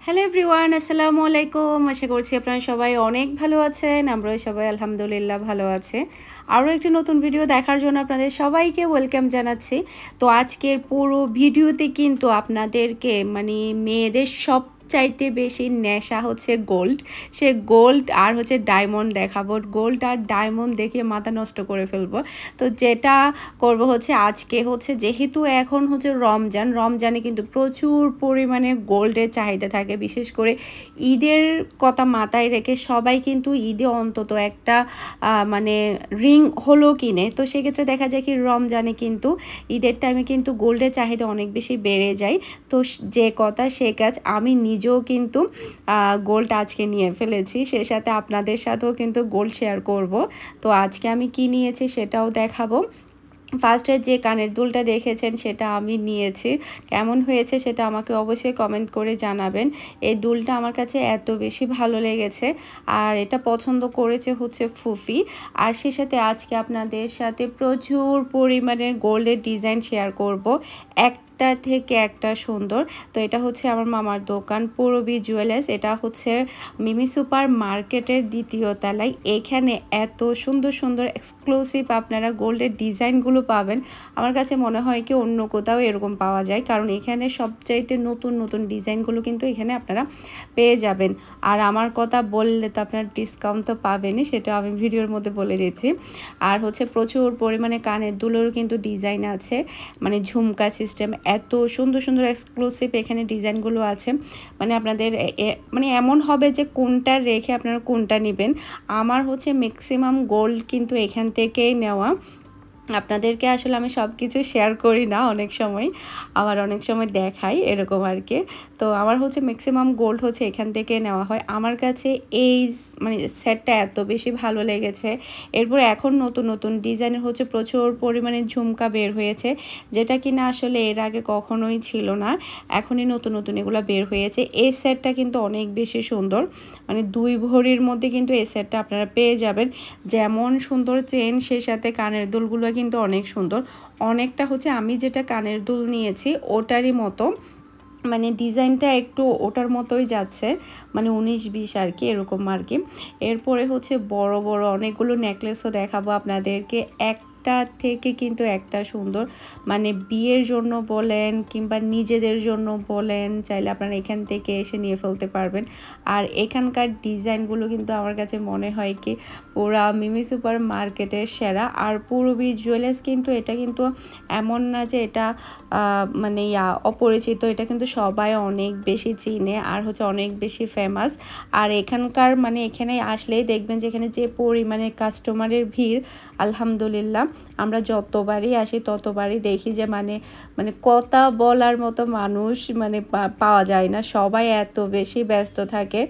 Hello everyone, আসসালামু আলাইকুম। আশা করছি আপনারা সবাই অনেক ভালো আছেন। আমরাও সবাই আলহামদুলিল্লাহ ভালো আছে। আরও একটি নতুন ভিডিও দেখার জন্য আপনাদের সবাইকে ওয়েলকাম জানাচ্ছি। তো আজকের পুরো ভিডিওতে কিন্তু আপনাদেরকে মেয়েদের সবচাইতে বেশি নেশা হচ্ছে গোল্ড। সে গোল্ড আর হচ্ছে ডায়মন্ড দেখাবো। গোল্ড আর ডায়মন্ড দেখিয়ে মাথা নষ্ট করে ফেলবো। তো যেটা করব হচ্ছে আজকে হচ্ছে যেহেতু এখন হচ্ছে রমজানে কিন্তু প্রচুর পরিমাণে গোল্ডের চাহিদা থাকে। বিশেষ করে ঈদের কথা মাথায় রেখে সবাই কিন্তু ঈদে অন্তত একটা রিং হলো কিনে। তো সেক্ষেত্রে দেখা যায় কি রমজানে কিন্তু ঈদের টাইমে কিন্তু গোল্ডের চাহিদা অনেক বেশি বেড়ে যায়। তো যে কথা সে কাজ, আমি নিজেও কিন্তু গোল্ড আজকে নিয়ে ফেলেছি। সে সাথে আপনাদের সাথেও কিন্তু গোল্ড শেয়ার করব। তো আজকে আমি কি নিয়েছি সেটাও দেখাবো। ফার্স্টে যে কানের দুলটা দেখেছেন সেটা আমি নিয়েছি। কেমন হয়েছে সেটা আমাকে অবশ্যই কমেন্ট করে জানাবেন। এই দুলটা আমার কাছে এত বেশি ভালো লেগেছে, আর এটা পছন্দ করেছে হচ্ছে ফুফি। আর সে সাথে আজকে আপনাদের সাথে প্রচুর পরিমাণের গোল্ডের ডিজাইন শেয়ার করব, একটা থেকে একটা সুন্দর। তো এটা হচ্ছে আমার মামার দোকান পূরবী জুয়েলার্স। এটা হচ্ছে মিমি সুপার মার্কেটের দ্বিতীয় তলায়। এখানে এত সুন্দর সুন্দর এক্সক্লুসিভ আপনারা গোল্ডের ডিজাইনগুলো পাবেন। আমার কাছে মনে হয় কি অন্য কোথাও এরকম পাওয়া যায়, কারণ এখানে সবচাইতে নতুন নতুন ডিজাইনগুলো কিন্তু এখানে আপনারা পেয়ে যাবেন। আর আমার কথা বললে তো আপনার ডিসকাউন্ট তো পাবেনই, সেটা আমি ভিডিওর মধ্যে বলে দিচ্ছি। আর হচ্ছে প্রচুর পরিমাণে কানের দুলেরও কিন্তু ডিজাইন আছে, মানে ঝুমকা সিস্টেম। এত সুন্দর সুন্দর এক্সক্লুসিভ এখানে ডিজাইনগুলো আছে, মানে আপনাদের এমন হবে যে কোনটা রেখে আপনারা কোনটা নেবেন। আমার হচ্ছে ম্যাক্সিমাম গোল্ড কিন্তু এখান থেকেই নেওয়া। আপনাদেরকে আসলে আমি সব কিছু শেয়ার করি না, অনেক সময় আবার অনেক সময় দেখাই এরকম আর কি। তো আমার হচ্ছে ম্যাক্সিমাম গোল্ড হচ্ছে এখান থেকে নেওয়া হয়। আমার কাছে এই সেটটা এত বেশি ভালো লেগেছে। এরপর এখন নতুন নতুন ডিজাইনের হচ্ছে প্রচুর পরিমাণে ঝুমকা বের হয়েছে, যেটা কিনা আসলে এর আগে কখনোই ছিল না। এখনই নতুন নতুন এগুলো বের হয়েছে। এই সেটটা কিন্তু অনেক বেশি সুন্দর, মানে 2 ভরির মধ্যে কিন্তু এই সেটটা আপনারা পেয়ে যাবেন। যেমন সুন্দর চেন, সেই সাথে কানের দুলগুলো কিন্তু অনেক সুন্দর। অনেকটা হচ্ছে আমি যেটা কানের দুল নিয়েছি ওটারই মতো, মানে ডিজাইনটা একটু ওটার মতোই যাচ্ছে, মানে 19-20 আর কি, এরকম আর কি। এরপরে হচ্ছে বড় বড় অনেকগুলো নেকলেসও দেখাবো আপনাদেরকে। একটা থেকে কিন্তু একটা সুন্দর, মানে বিয়ের জন্য বলেন কিংবা নিজেদের জন্য বলেন, চাইলে আপনারা এখান থেকে এসে নিয়ে ফেলতে পারবেন। আর এখানকার ডিজাইনগুলো কিন্তু আমার কাছে মনে হয় কি পুরা মিমি সুপার মার্কেটের সেরা। আর পূরবী জুয়েলার্স কিন্তু এটা কিন্তু এমন না যে এটা অপরিচিত, এটা কিন্তু সবাই অনেক বেশি চিনে আর হচ্ছে অনেক বেশি ফেমাস। আর এখানকার এখানে আসলেই দেখবেন যে এখানে যে পরিমাণে কাস্টমারের ভিড়, আলহামদুলিল্লাহ আমরা যতবারই আসি ততবারই দেখি যে কথা বলার মতো মানুষ পাওয়া যায় না, সবাই এত বেশি ব্যস্ত থাকে।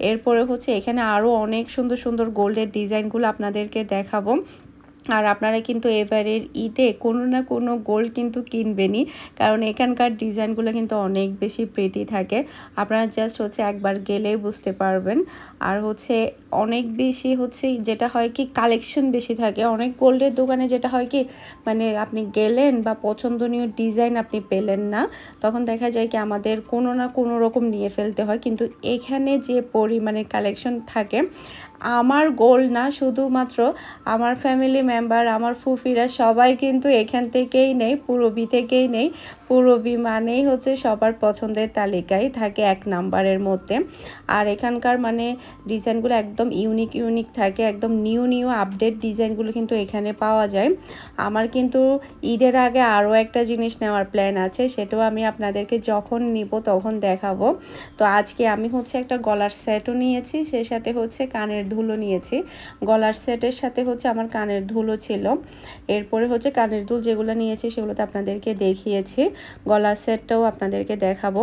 এরপরে হচ্ছে এখানে আরও অনেক সুন্দর সুন্দর গোল্ডের ডিজাইনগুলো আপনাদেরকে দেখাবো। আর আপনারা কিন্তু এবারের ঈদে কোনো না কোনো গোল্ড কিন্তু কিনবেনই, কারণ এখানকার ডিজাইনগুলো কিন্তু অনেক বেশি প্রিটি থাকে। আপনারা জাস্ট হচ্ছে একবার গেলেই বুঝতে পারবেন। আর হচ্ছে অনেক বেশি হচ্ছে যেটা হয় কি কালেকশন বেশি থাকে। অনেক গোল্ডের দোকানে যেটা হয় কি আপনি গেলেন বা পছন্দনীয় ডিজাইন আপনি পেলেন না, তখন দেখা যায় কি আমাদের কোনো না কোনো রকম নিয়ে ফেলতে হয়। কিন্তু এখানে যে পরিমাণে কালেকশন থাকে, আমার গোল না, শুধুমাত্র আমার ফ্যামিলি মেম্বার, আমার ফুফিরা সবাই কিন্তু এখান থেকেই নেই, পূরবী থেকেই নেই। পূরবী মানেই হচ্ছে সবার পছন্দের তালিকায় থাকে 1 নাম্বারের মধ্যে। আর এখানকার ডিজাইনগুলো একদম ইউনিক থাকে, একদম নিউ আপডেট ডিজাইনগুলো কিন্তু এখানে পাওয়া যায়। আমার কিন্তু ঈদের আগে আরও একটা জিনিস নেওয়ার প্ল্যান আছে, সেটাও আমি আপনাদেরকে যখন নিব তখন দেখাবো। তো আজকে আমি হচ্ছে একটা গলার সেটও নিয়েছি, সে সাথে হচ্ছে কানের দুলও নিয়েছি। গলার সেটের সাথে হচ্ছে আমার কানের দুলও ছিল। এরপরে হচ্ছে কানের দুল যেগুলো নিয়েছি সেগুলো তো আপনাদেরকে দেখিয়েছি, গলার সেটটাও আপনাদেরকে দেখাবো।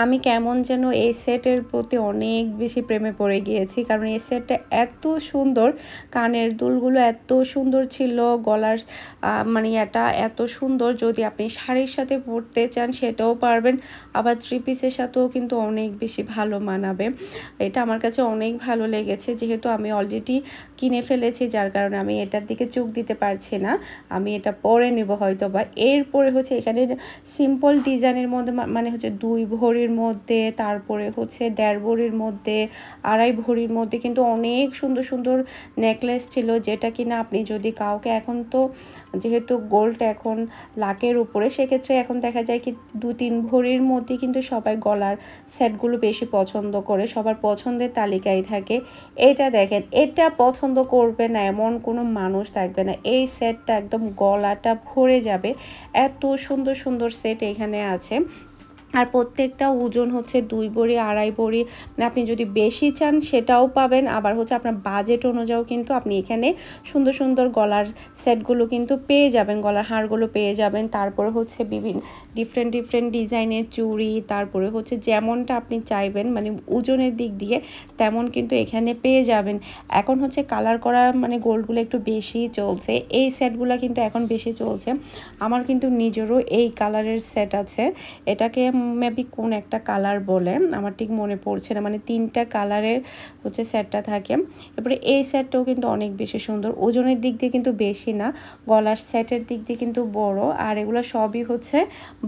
আমি কেমন যেন এই সেটের প্রতি অনেক বেশি প্রেমে পড়ে গিয়েছি, কারণ এই সেটটা এত সুন্দর, কানের দুলগুলো এত সুন্দর ছিল, গলার এটা এত সুন্দর। যদি আপনি শাড়ির সাথে পরতে চান সেটাও পারবেন, আবার 3 পিসের সাথেও কিন্তু অনেক বেশি ভালো মানাবে। এটা আমার কাছে অনেক ভালো লেগেছে, যেহেতু আমি অলরেডি কিনে ফেলেছি, যার কারণে আমি এটার দিকে চোখ দিতে পারছি না, আমি এটা পরে নেব হয়তো বা। এরপরে হচ্ছে এখানে সিম্পল ডিজাইনের মধ্যে হচ্ছে 2 ভরি ভরির মধ্যে, তারপরে হচ্ছে 1.5 ভরির মধ্যে, 2.5 ভরির মধ্যে কিন্তু অনেক সুন্দর সুন্দর নেকলেস ছিল, যেটা কিনা আপনি যদি কাউকে, এখন তো যেহেতু গোল্ড এখন লাখের উপরে, সেক্ষেত্রে এখন দেখা যায় কি 2-3 ভরির মধ্যে কিন্তু সবাই গলার সেটগুলো বেশি পছন্দ করে, সবার পছন্দের তালিকায় থাকে। এটা দেখেন, এটা পছন্দ করবে না এমন কোনো মানুষ থাকবে না। এই সেটটা একদম গলাটা ভরে যাবে, এত সুন্দর সুন্দর সেট এখানে আছে। আর প্রত্যেকটা ওজন হচ্ছে 2 ভরি 2.5 ভরি, মানে আপনি যদি বেশি চান সেটাও পাবেন, আবার হচ্ছে আপনার বাজেট অনুযায়ী কিন্তু আপনি এখানে সুন্দর সুন্দর গলার সেটগুলো কিন্তু পেয়ে যাবেন, গলার হারগুলো পেয়ে যাবেন। তারপরে হচ্ছে বিভিন্ন ডিফারেন্ট ডিজাইনের চুড়ি, তারপরে হচ্ছে যেমনটা আপনি চাইবেন মানে ওজনের দিক দিয়ে তেমন কিন্তু এখানে পেয়ে যাবেন। এখন হচ্ছে কালার করা মানে গোল্ডগুলো একটু বেশি চলছে, এই সেটগুলো কিন্তু এখন বেশি চলছে। আমার কিন্তু নিজেরও এই কালারের সেট আছে, এটাকে মেবি কোন একটা কালার বলে আমার ঠিক মনে পড়ছে না, মানে 3টা কালারের হচ্ছে সেটটা থাকে। এরপরে এই সেটটাও কিন্তু অনেক বেশি সুন্দর, ওজনের দিক দিয়ে কিন্তু বেশি না, গলার সেটের দিক দিয়ে কিন্তু বড়। আর এগুলো সবই হচ্ছে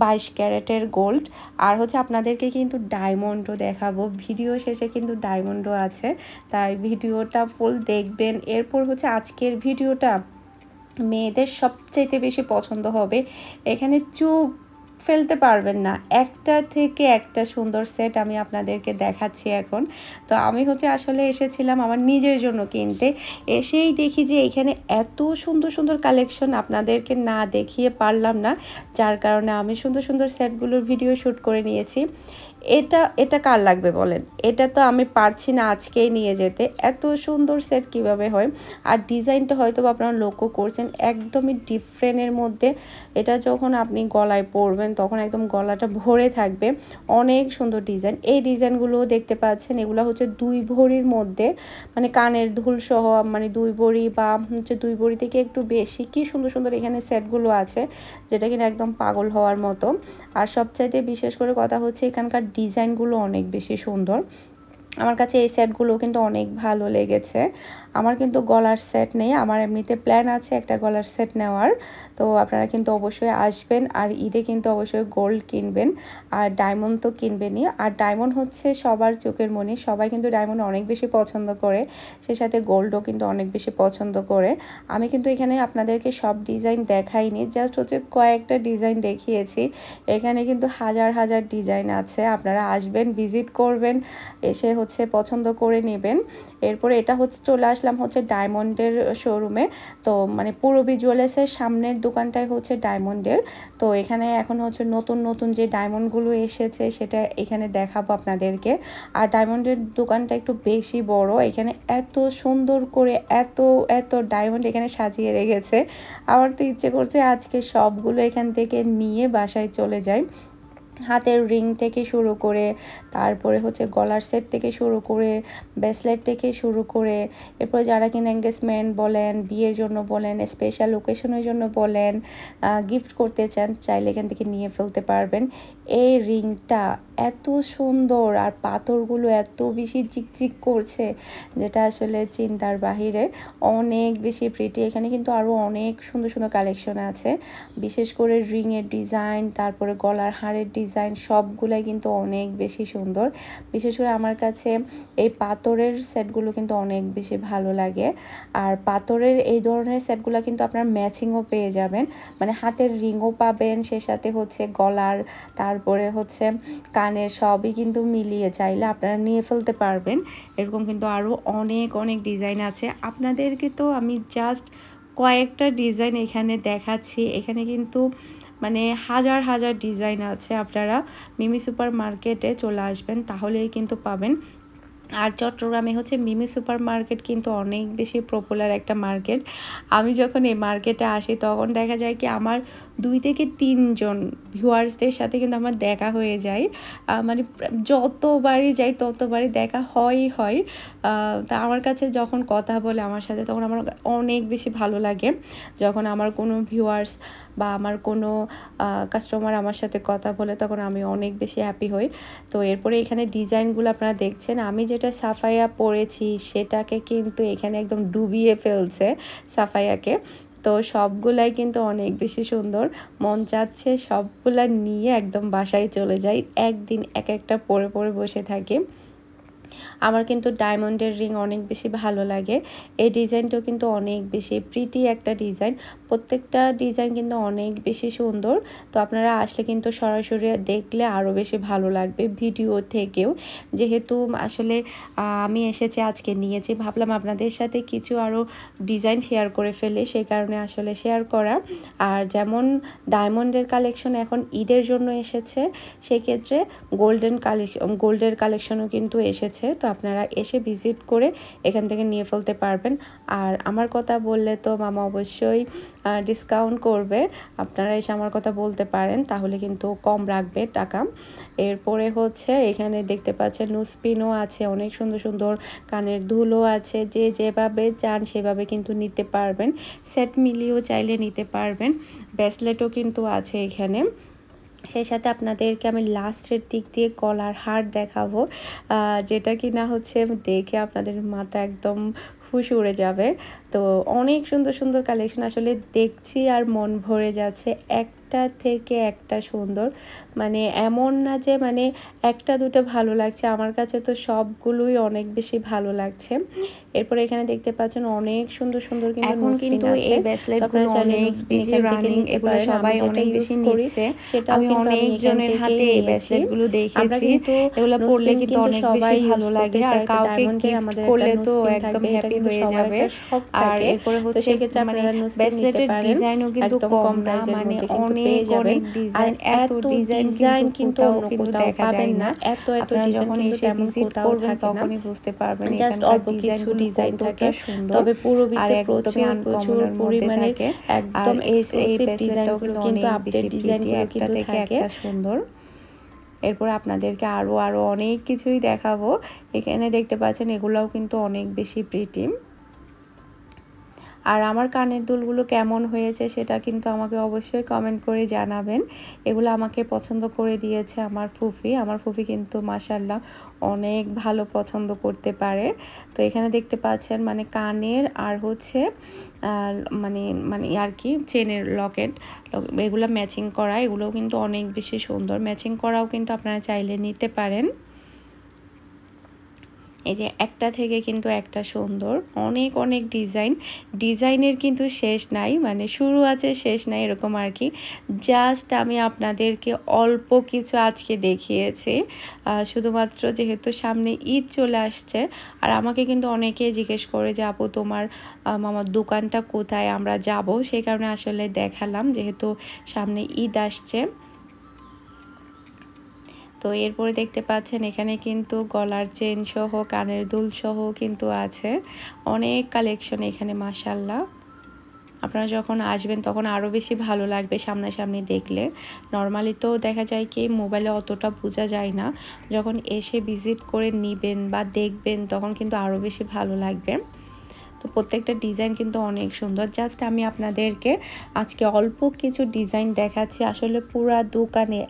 22 ক্যারেটের গোল্ড। আর হচ্ছে আপনাদেরকে কিন্তু ডায়মন্ডও দেখাবো, ভিডিও শেষে কিন্তু ডায়মন্ডও আছে, তাই ভিডিওটা ফুল দেখবেন। এরপর হচ্ছে আজকের ভিডিওটা মেয়েদের সবচাইতে বেশি পছন্দ হবে, এখানে চুপ ফেলতে পারবেন না, একটা থেকে একটা সুন্দর সেট আমি আপনাদেরকে দেখাচ্ছি এখন। তো আমি হচ্ছে আসলে এসেছিলাম আমার নিজের জন্য কিনতে, এসেই দেখি যে এখানে এত সুন্দর সুন্দর কালেকশন আপনাদেরকে না দেখিয়ে পারলাম না, যার কারণে আমি সুন্দর সুন্দর সেটগুলোর ভিডিও শ্যুট করে নিয়েছি। এটা এটা কার লাগবে বলেন, এটা তো আমি পারছি না আজকেই নিয়ে যেতে, এত সুন্দর সেট কিভাবে হয়। আর ডিজাইনটা হয়তো আপনারা লক্ষ্য করছেন একদমই ডিফারেন্টের মধ্যে, এটা যখন আপনি গলায় পরবেন তখন একদম গলাটা ভরে থাকবে, অনেক সুন্দর ডিজাইন। এই ডিজাইনগুলোও দেখতে পাচ্ছেন, এগুলো হচ্ছে 2 ভরির মধ্যে, মানে কানের দুল সহ, মানে 2 ভরি বা হচ্ছে 2 ভরি থেকে একটু বেশি, কি সুন্দর সুন্দর এখানে সেটগুলো আছে, যেটা কিনা একদম পাগল হওয়ার মতো। আর সবচাইতে বিশেষ করে কথা হচ্ছে এখানকার ডিজাইনগুলো অনেক বেশি সুন্দর, আমার কাছে এই সেটগুলো কিন্তু অনেক ভালো লেগেছে। আমার কিন্তু গলার সেট নেই, আমার এমনিতে প্ল্যান আছে একটা গলার সেট নেওয়ার, তো আপনারা কিন্তু অবশ্যই আসবেন। আর ঈদে কিন্তু অবশ্যই গোল্ড কিনবেন, আর ডায়মন্ড তো কিনবেনই। আর ডায়মন্ড হচ্ছে সবার চোখের মনি, সবাই কিন্তু ডায়মন্ড অনেক বেশি পছন্দ করে, সে সাথে গোল্ডও কিন্তু অনেক বেশি পছন্দ করে। আমি কিন্তু এখানে আপনাদেরকে সব ডিজাইন দেখাইনি, জাস্ট হচ্ছে কয়েকটা ডিজাইন দেখিয়েছি, এখানে কিন্তু হাজার হাজার ডিজাইন আছে। আপনারা আসবেন, ভিজিট করবেন, এসে হচ্ছে পছন্দ করে নেবেন। এরপরে এটা হচ্ছে চলে আসলাম হচ্ছে ডায়মন্ডের শোরুমে, তো মানে পূরবী জুয়েলার্সের সামনের দোকানটাই হচ্ছে ডায়মন্ডের। তো এখানে এখন হচ্ছে নতুন নতুন যে ডায়মন্ডগুলো এসেছে সেটা এখানে দেখাবো আপনাদেরকে। আর ডায়মন্ডের দোকানটা একটু বেশি বড়, এখানে এত সুন্দর করে এত এত ডায়মন্ড এখানে সাজিয়ে রেখেছে, আমার তো ইচ্ছে করছে আজকে সবগুলো এখান থেকে নিয়ে বাসায় চলে যাই। হাতের রিং থেকে শুরু করে, তারপরে হচ্ছে গলার সেট থেকে শুরু করে, ব্রেসলেট থেকে শুরু করে, এরপর যারা কিনা এঙ্গেজমেন্ট বলেন, বিয়ের জন্য বলেন, স্পেশাল ওকেশনের জন্য বলেন, গিফট করতে চান, চাইলে এখান থেকে নিয়ে ফেলতে পারবেন। এই রিংটা এত সুন্দর আর পাথরগুলো এত বেশি চিকচিক করছে, যেটা আসলে চিন্তার বাহিরে, অনেক বেশি প্রিটি। এখানে কিন্তু আরও অনেক সুন্দর সুন্দর কালেকশন আছে, বিশেষ করে রিংয়ের ডিজাইন, তারপরে গলার হারের ডিজাইন, সবগুলাই কিন্তু অনেক বেশি সুন্দর। বিশেষ করে আমার কাছে এই পাথরের সেটগুলো কিন্তু অনেক বেশি ভালো লাগে। আর পাথরের এই ধরনের সেটগুলো কিন্তু আপনার ম্যাচিংও পেয়ে যাবেন, মানে হাতের রিংও পাবেন, সে সাথে হচ্ছে গলার, তারপরে হচ্ছে কানের, সবই কিন্তু মিলিয়ে চাইলে আপনারা নিয়ে ফেলতে পারবেন। এরকম কিন্তু আরও অনেক অনেক ডিজাইন আছে, আপনাদেরকে তো আমি জাস্ট কয়েকটা ডিজাইন এখানে দেখাচ্ছি, এখানে কিন্তু মানে হাজার হাজার ডিজাইন আছে। আপনারা মিমি সুপার মার্কেটে চলে আসবেন, তাহলেই কিন্তু পাবেন। আর চট্টগ্রামে হচ্ছে মিমি সুপার মার্কেট কিন্তু অনেক বেশি পপুলার একটা মার্কেট। আমি যখন এই মার্কেটে আসি তখন দেখা যায় কি আমার 2 থেকে 3 জন ভিউয়ার্সদের সাথে কিন্তু আমার দেখা হয়ে যায়, মানে যতবারই যাই ততবারই দেখা হয়। তা আমার কাছে যখন কথা বলে আমার সাথে তখন আমার অনেক বেশি ভালো লাগে, যখন আমার কোনো ভিউয়ার্স বা আমার কোনো কাস্টমার আমার সাথে কথা বলে তখন আমি অনেক বেশি হ্যাপি হই। তো এরপরে এখানে ডিজাইনগুলো আপনারা দেখছেন, আমি যেটা সাফাইয়া পরেছি সেটাকে কিন্তু এখানে একদম ডুবিয়ে ফেলছে সাফাইয়াকে। তো সবগুলাই কিন্তু অনেক বেশি সুন্দর, মন চাচ্ছে সবগুলা নিয়ে একদম বাসায় চলে যাই, একদিন এক একটা পরে পরে বসে থাকি। আমার কিন্তু ডায়মন্ডের রিং অনেক বেশি ভালো লাগে। এই ডিজাইনটাও কিন্তু অনেক বেশি প্রিটি একটা ডিজাইন, প্রত্যেকটা ডিজাইন কিন্তু অনেক বেশি সুন্দর। তো আপনারা আসলে কিন্তু সরাসরি দেখলে আরও বেশি ভালো লাগবে ভিডিও থেকেও। যেহেতু আসলে আমি এসেছি আজকে নিয়েছি, ভাবলাম আপনাদের সাথে কিছু আরও ডিজাইন শেয়ার করে ফেলে, সেই কারণে আসলে শেয়ার করা। আর যেমন ডায়মন্ডের কালেকশন এখন ঈদের জন্য এসেছে, সেক্ষেত্রে গোল্ডের কালেকশনও কিন্তু এসেছে। তো আপনারা এসে ভিজিট করে এখান থেকে নিয়ে ফেলতে পারবেন। আর আমার কথা বললে তো মামা অবশ্যই ডিসকাউন্ট করবে, আপনারা এসে আমার কথা বলতে পারেন, তাহলে কিন্তু কম রাখবে টাকা। এরপরে হচ্ছে এখানে দেখতে পাচ্ছেন নুসপিনও আছে, অনেক সুন্দর সুন্দর কানের দুলও আছে, যে যেভাবে চান সেভাবে কিন্তু নিতে পারবেন। সেট মিলিয়েও চাইলে নিতে পারবেন। ব্রেসলেটও কিন্তু আছে এখানে। সেই সাথে আপনাদেরকে আমি লাস্টের দিক দিয়ে গলার হার দেখাবো, যেটা কি না হচ্ছে দেখে আপনাদের মাথা একদম হুশ উড়ে যাবে। তো অনেক সুন্দর সুন্দর কালেকশন, আসলে দেখছি আর মন ভরে যাচ্ছে, একটা থেকে একটা সুন্দর, মানে এমন না যে মানে একটা দুটো ভালো লাগছে, আমার কাছে তো সবগুলোই অনেক বেশি ভালো লাগছে। এরপরে এখানে দেখতে পাচ্ছেন অনেক সুন্দর সুন্দর এখন কিন্তু এই ব্রেসলেটগুলো অনেক বেশি রানিং, এগুলো সবাই অনেক বেশি নিচ্ছে। আমি অনেক জনের হাতে এই ব্রেসলেটগুলো দেখেছি, এগুলো পরলে কিন্তু অনেক বেশি ভালো লাগে, আর কাউকে গিফট করলে তো একদম হ্যাপি হয়ে যাবে। আর এরপরে হচ্ছে মানে ব্রেসলেটের ডিজাইনও কিন্তু কম না, মানে অনেক অনেক ডিজাইন, এত ডিজাইন কিন্তু অন্য কোথাও দেখা যায় না। আপনারা যখন এসে ভিজিট করবেন তখনই বুঝতে পারবেন এখানকার ডিজাইন কতটা সুন্দর, তবে পুরোবিতে প্রচুর পরিমাণে একদম এই ডিজাইনটাও কিন্তু অনেক বেশি প্রিটি, একটা থেকে একটা সুন্দর। এরপর আপনাদেরকে আরও অনেক কিছুই দেখাবো। এখানে দেখতে পাচ্ছেন এগুলাও কিন্তু অনেক বেশি প্রিটি। আর আমার কানের দুলগুলো কেমন হয়েছে সেটা কিন্তু আমাকে অবশ্যই কমেন্ট করে জানাবেন। এগুলো আমাকে পছন্দ করে দিয়েছে আমার ফুফি কিন্তু মাশাআল্লাহ অনেক ভালো পছন্দ করতে পারে। তো এখানে দেখতে পাচ্ছেন মানে কানের আর হচ্ছে মানে মানে আর কি চেনের লকেট, এগুলো ম্যাচিং করা, এগুলোও কিন্তু অনেক বেশি সুন্দর, ম্যাচিং করাও কিন্তু আপনারা চাইলে নিতে পারেন। এই যে একটা থেকে কিন্তু একটা সুন্দর, অনেক অনেক ডিজাইনের কিন্তু শেষ নাই, মানে শুরু আছে শেষ নাই এরকম আর কি। জাস্ট আমি আপনাদেরকে অল্প কিছু আজকে দেখিয়েছি, শুধুমাত্র যেহেতু সামনে ঈদ চলে আসছে। আর আমাকে কিন্তু অনেকেই জিজ্ঞেস করে যে আপু তোমার মামার দোকানটা কোথায়, আমরা যাব, সেই কারণে আসলে দেখালাম, যেহেতু সামনে ঈদ আসছে। তো এরপরে দেখতে পাচ্ছেন এখানে কিন্তু গলার চেন সহ কানের দুল সহ কিন্তু আছে, অনেক কালেকশন এখানে মাশাআল্লাহ। আপনারা যখন আসবেন তখন আরও বেশি ভালো লাগবে সামনাসামনি দেখলে। নর্মালি তো দেখা যায় কি মোবাইলে অতটা বোঝা যায় না, যখন এসে ভিজিট করে নেবেন বা দেখবেন তখন কিন্তু আরও বেশি ভালো লাগবে। তো প্রত্যেকটা ডিজাইন কিন্তু অনেক সুন্দর। জাস্ট আমি আপনাদেরকে আজকে অল্প কিছু ডিজাইন দেখাচ্ছি, আসলে পুরা দোকানে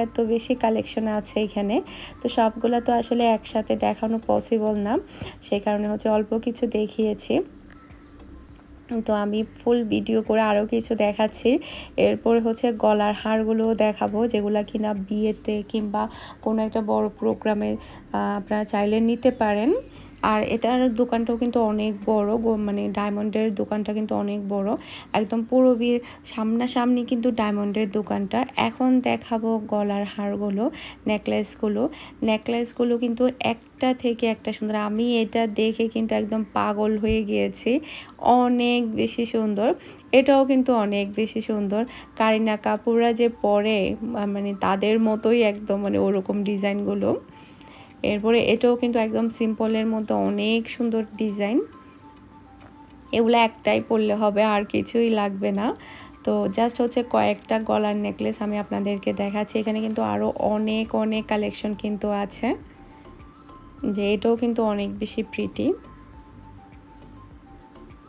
এত বেশি কালেকশন আছে এখানে, তো সবগুলো তো আসলে একসাথে দেখানো পসিবল না, সেই কারণে হচ্ছে অল্প কিছু দেখিয়েছি। তো আমি ফুল ভিডিও করে আরও কিছু দেখাচ্ছি। এরপর হচ্ছে গলার হারগুলোও দেখাবো, যেগুলো কিনা বিয়েতে কিংবা কোনো একটা বড় প্রোগ্রামে আপনারা চাইলে নিতে পারেন। আর এটার দোকানটাও কিন্তু অনেক বড়, মানে ডায়মন্ডের দোকানটা কিন্তু অনেক বড়, একদম পুরোবির সামনাসামনি কিন্তু ডায়মন্ডের দোকানটা। এখন দেখাবো গলার হারগুলো, নেকলেসগুলো কিন্তু একটা থেকে একটা সুন্দর, আমি এটা দেখে কিন্তু একদম পাগল হয়ে গিয়েছি, অনেক বেশি সুন্দর। এটাও কিন্তু অনেক বেশি সুন্দর, কারিনা কাপুররা যে পরে মানে তাদের মতোই একদম, মানে ওরকম ডিজাইনগুলো। এরপরে এটাও কিন্তু একদম সিম্পলের মতো অনেক সুন্দর ডিজাইন, এগুলো একটাই পরলে হবে, আর কিছুই লাগবে না। তো জাস্ট হচ্ছে কয়েকটা গলার নেকলেস আমি আপনাদেরকে দেখাচ্ছি, এখানে কিন্তু আরও অনেক কালেকশন কিন্তু আছে, যে এটাও কিন্তু অনেক বেশি প্রিটি,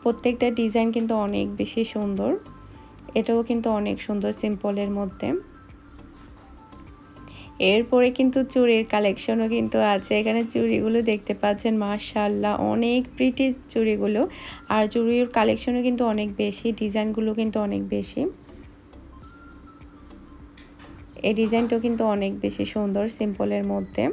প্রত্যেকটা ডিজাইন কিন্তু অনেক বেশি সুন্দর। এটাও কিন্তু অনেক সুন্দর সিম্পলের মধ্যে। এরপরে কিন্তু চুড়ির কালেকশনও কিন্তু আছে। এখানে চুড়িগুলো দেখতে পাচ্ছেন মাশাআল্লাহ অনেক প্রিটি চুড়িগুলো। আর চুড়ির কালেকশনও কিন্তু অনেক বেশি, ডিজাইনগুলো কিন্তু অনেক বেশি। এই ডিজাইনটাও কিন্তু অনেক বেশি সুন্দর সিম্পলের মধ্যে।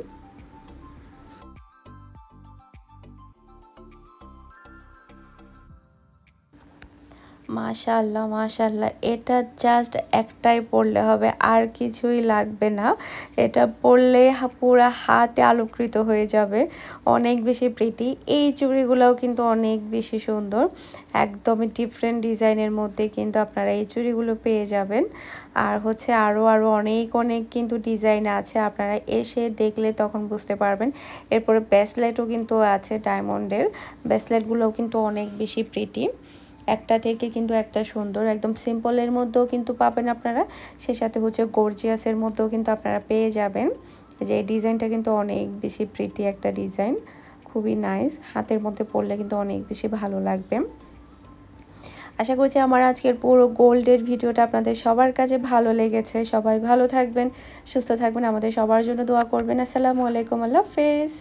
মাশাআল্লাহ মাশাআল্লাহ, এটা জাস্ট একটাই পরলে হবে, আর কিছুই লাগবে না। এটা পরলে পুরা হাতে আলোকৃত হয়ে যাবে, অনেক বেশি প্রিটি। এই চুড়িগুলোও কিন্তু অনেক বেশি সুন্দর, একদমই ডিফারেন্ট ডিজাইনের মধ্যে কিন্তু আপনারা এই চুড়িগুলো পেয়ে যাবেন। আর হচ্ছে আরও অনেক কিন্তু ডিজাইন আছে, আপনারা এসে দেখলে তখন বুঝতে পারবেন। এরপরে ব্রেসলেটও কিন্তু আছে, ডায়মন্ডের ব্রেসলেটগুলোও কিন্তু অনেক বেশি প্রিটি, একটা থেকে কিন্তু একটা সুন্দর। একদম সিম্পলের মধ্যেও কিন্তু পাবেন আপনারা, সে সাথে হচ্ছে গর্জিয়াসের মধ্যেও কিন্তু আপনারা পেয়ে যাবেন। যে এই ডিজাইনটা কিন্তু অনেক বেশি প্রিটি একটা ডিজাইন, খুবই নাইস, হাতের মধ্যে পরলে কিন্তু অনেক বেশি ভালো লাগবে। আশা করছি আমার আজকের পুরো গোল্ডের ভিডিওটা আপনাদের সবার কাছে ভালো লেগেছে। সবাই ভালো থাকবেন, সুস্থ থাকবেন, আমাদের সবার জন্য দোয়া করবেন। আসসালামু আলাইকুম, আল্লাহ হাফেজ।